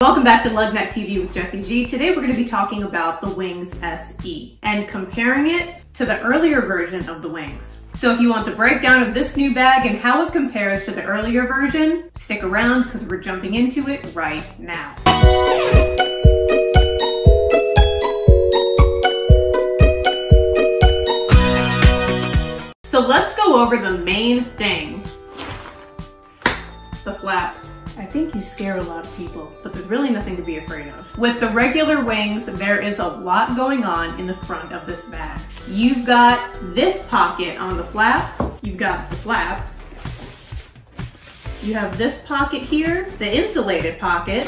Welcome back to Lugneck TV with Jessie G. Today we're going to be talking about the Wings SE and comparing it to the earlier version of the Wings. So if you want the breakdown of this new bag and how it compares to the earlier version, stick around because we're jumping into it right now. So let's go over the main thing. The flap. I think you scare a lot of people, but there's really nothing to be afraid of. With the regular Wings, there is a lot going on in the front of this bag. You've got this pocket on the flap. You've got the flap. You have this pocket here, the insulated pocket.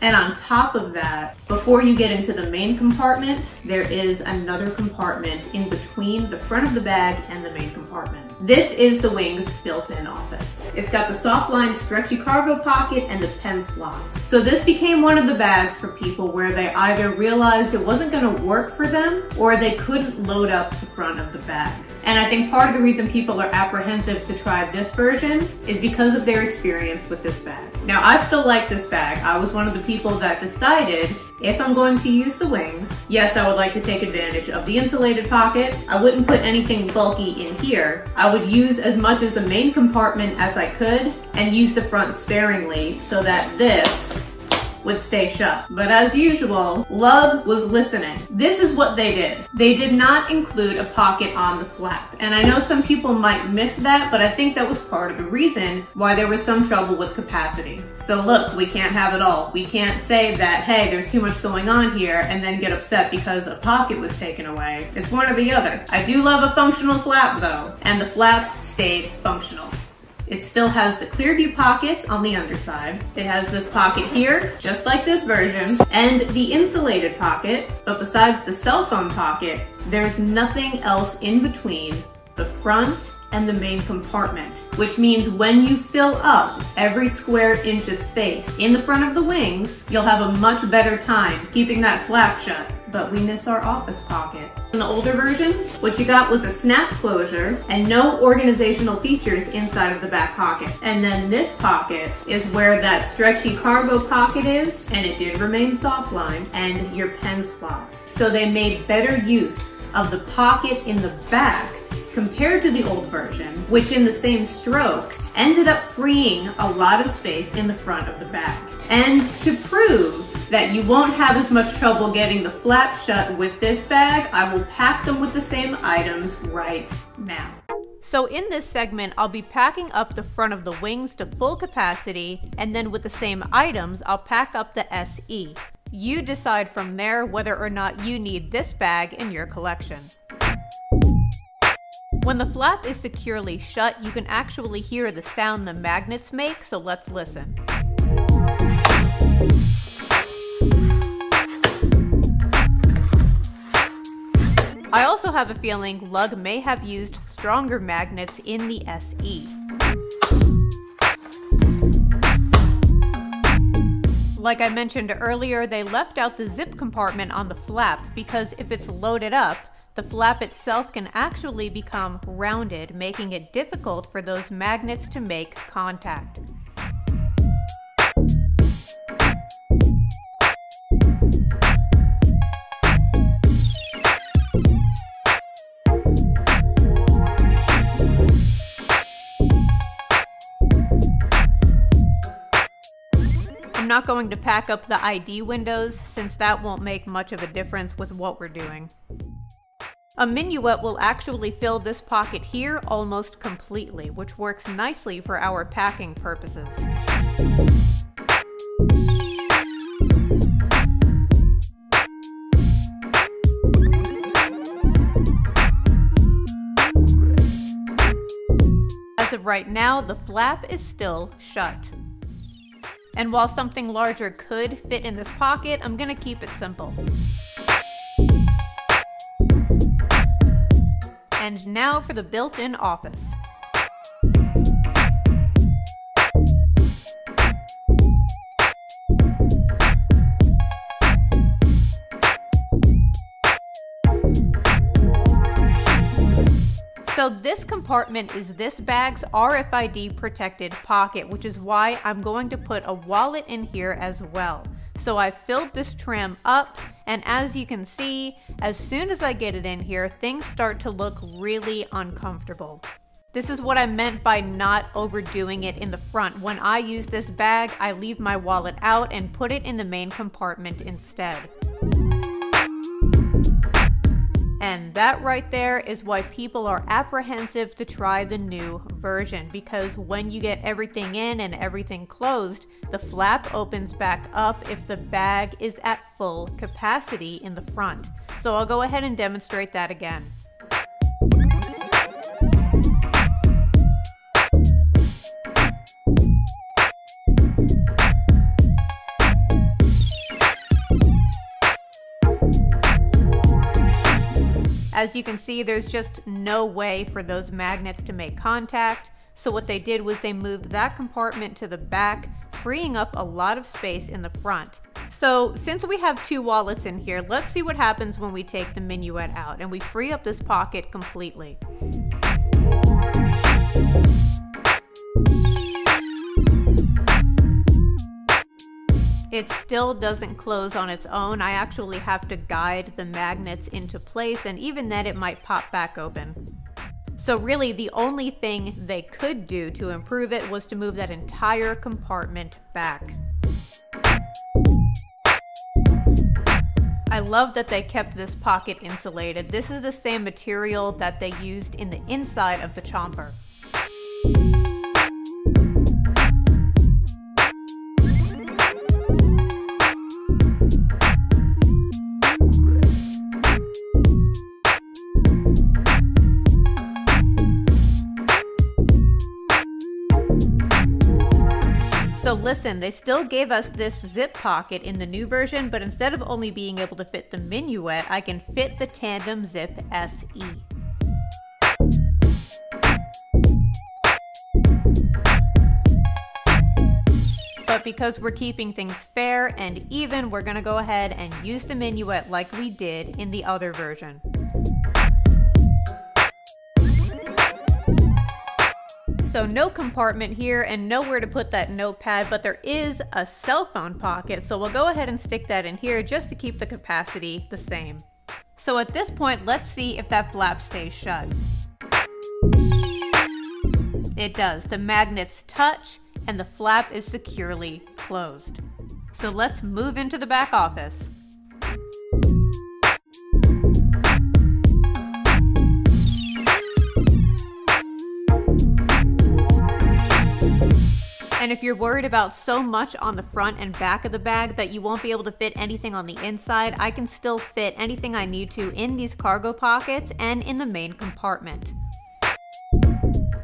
And on top of that, before you get into the main compartment, there is another compartment in between the front of the bag and the main compartment. This is the Wings built-in office. It's got the soft-line stretchy cargo pocket and the pen slots. So this became one of the bags for people where they either realized it wasn't gonna work for them or they couldn't load up the front of the bag. And I think part of the reason people are apprehensive to try this version is because of their experience with this bag. Now, I still like this bag. I was one of the people that decided if I'm going to use the Wings, yes, I would like to take advantage of the insulated pocket. I wouldn't put anything bulky in here. I would use as much as the main compartment as I could and use the front sparingly so that this would stay shut. But as usual, Lug was listening. This is what they did. They did not include a pocket on the flap. And I know some people might miss that, but I think that was part of the reason why there was some trouble with capacity. So look, we can't have it all. We can't say that, hey, there's too much going on here and then get upset because a pocket was taken away. It's one or the other. I do love a functional flap though, and the flap stayed functional. It still has the clear view pockets on the underside. It has this pocket here, just like this version, and the insulated pocket, but besides the cell phone pocket, there's nothing else in between the front and the main compartment, which means when you fill up every square inch of space in the front of the Wings, you'll have a much better time keeping that flap shut. But we miss our office pocket. In the older version, what you got was a snap closure and no organizational features inside of the back pocket. And then this pocket is where that stretchy cargo pocket is, and it did remain soft lined, and your pen slots. So they made better use of the pocket in the back compared to the old version, which in the same stroke ended up freeing a lot of space in the front of the bag. And to prove that you won't have as much trouble getting the flap shut with this bag, I will pack them with the same items right now. So in this segment, I'll be packing up the front of the Wings to full capacity, and then with the same items, I'll pack up the SE. You decide from there whether or not you need this bag in your collection. When the flap is securely shut, you can actually hear the sound the magnets make, so let's listen. I also have a feeling Lug may have used stronger magnets in the SE. Like I mentioned earlier, they left out the zip compartment on the flap because if it's loaded up, the flap itself can actually become rounded, making it difficult for those magnets to make contact. I'm not going to pack up the ID windows since that won't make much of a difference with what we're doing. A minuet will actually fill this pocket here almost completely, which works nicely for our packing purposes. As of right now, the flap is still shut. And while something larger could fit in this pocket, I'm gonna keep it simple. And now for the built-in office. So this compartment is this bag's RFID protected pocket, which is why I'm going to put a wallet in here as well. So I filled this trim up, and as you can see, as soon as I get it in here, things start to look really uncomfortable. This is what I meant by not overdoing it in the front. When I use this bag, I leave my wallet out and put it in the main compartment instead. And that right there is why people are apprehensive to try the new version, because when you get everything in and everything closed, the flap opens back up if the bag is at full capacity in the front. So I'll go ahead and demonstrate that again. As you can see, there's just no way for those magnets to make contact. So what they did was they moved that compartment to the back, freeing up a lot of space in the front. So since we have two wallets in here, let's see what happens when we take the minuet out and we free up this pocket completely. It still doesn't close on its own. I actually have to guide the magnets into place, and even then it might pop back open. So really the only thing they could do to improve it was to move that entire compartment back. I love that they kept this pocket insulated. This is the same material that they used in the inside of the chomper. So listen, they still gave us this zip pocket in the new version, but instead of only being able to fit the minuet, I can fit the Tandem Zip SE. But because we're keeping things fair and even, we're gonna go ahead and use the minuet like we did in the other version. So no compartment here and nowhere to put that notepad, but there is a cell phone pocket, so we'll go ahead and stick that in here just to keep the capacity the same. So at this point, let's see if that flap stays shut. It does. The magnets touch and the flap is securely closed. So let's move into the back office. And if you're worried about so much on the front and back of the bag that you won't be able to fit anything on the inside, I can still fit anything I need to in these cargo pockets and in the main compartment.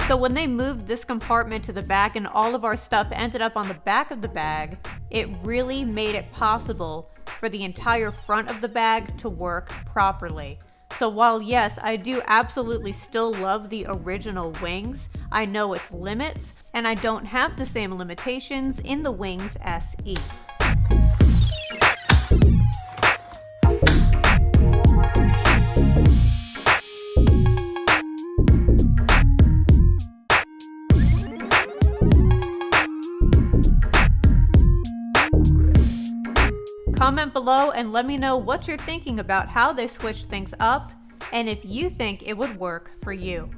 So when they moved this compartment to the back and all of our stuff ended up on the back of the bag, it really made it possible for the entire front of the bag to work properly. So while yes, I do absolutely still love the original wings, I know its limits, and I don't have the same limitations in the Wings SE. Comment below and let me know what you're thinking about how they switched things up and if you think it would work for you.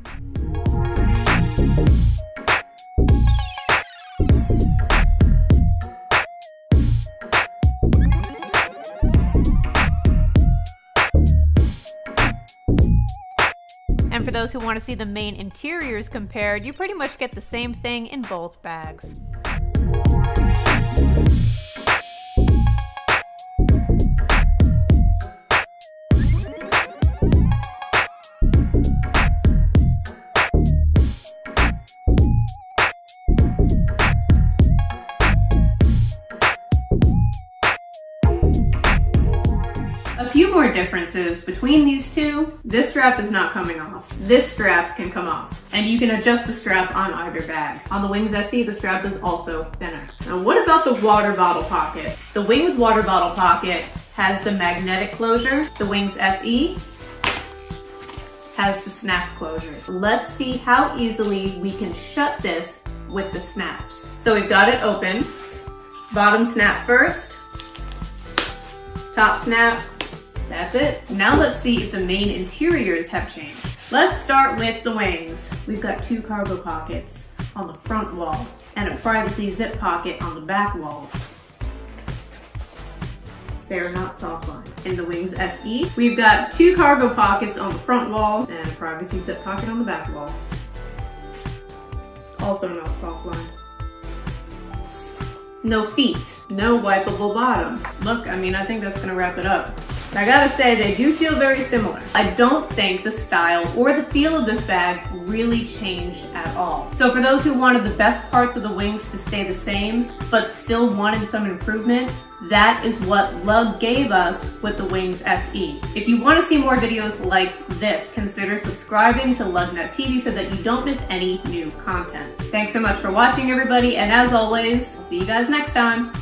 And for those who want to see the main interiors compared, you pretty much get the same thing in both bags. A few more differences between these two. This strap is not coming off. This strap can come off. And you can adjust the strap on either bag. On the Wings SE, the strap is also thinner. Now what about the water bottle pocket? The Wings water bottle pocket has the magnetic closure. The Wings SE has the snap closures. Let's see how easily we can shut this with the snaps. So we've got it open. Bottom snap first. Top snap. That's it. Now let's see if the main interiors have changed. Let's start with the wings. We've got 2 cargo pockets on the front wall and a privacy zip pocket on the back wall. They are not softline. In the Wings SE, we've got 2 cargo pockets on the front wall and a privacy zip pocket on the back wall. Also not softline. No feet, no wipeable bottom. Look, I think that's gonna wrap it up. I gotta say, they do feel very similar. I don't think the style or the feel of this bag really changed at all. So for those who wanted the best parts of the Wings to stay the same, but still wanted some improvement, that is what Lug gave us with the Wings SE. If you want to see more videos like this, consider subscribing to LugNut TV so that you don't miss any new content. Thanks so much for watching, everybody, and as always, I'll see you guys next time.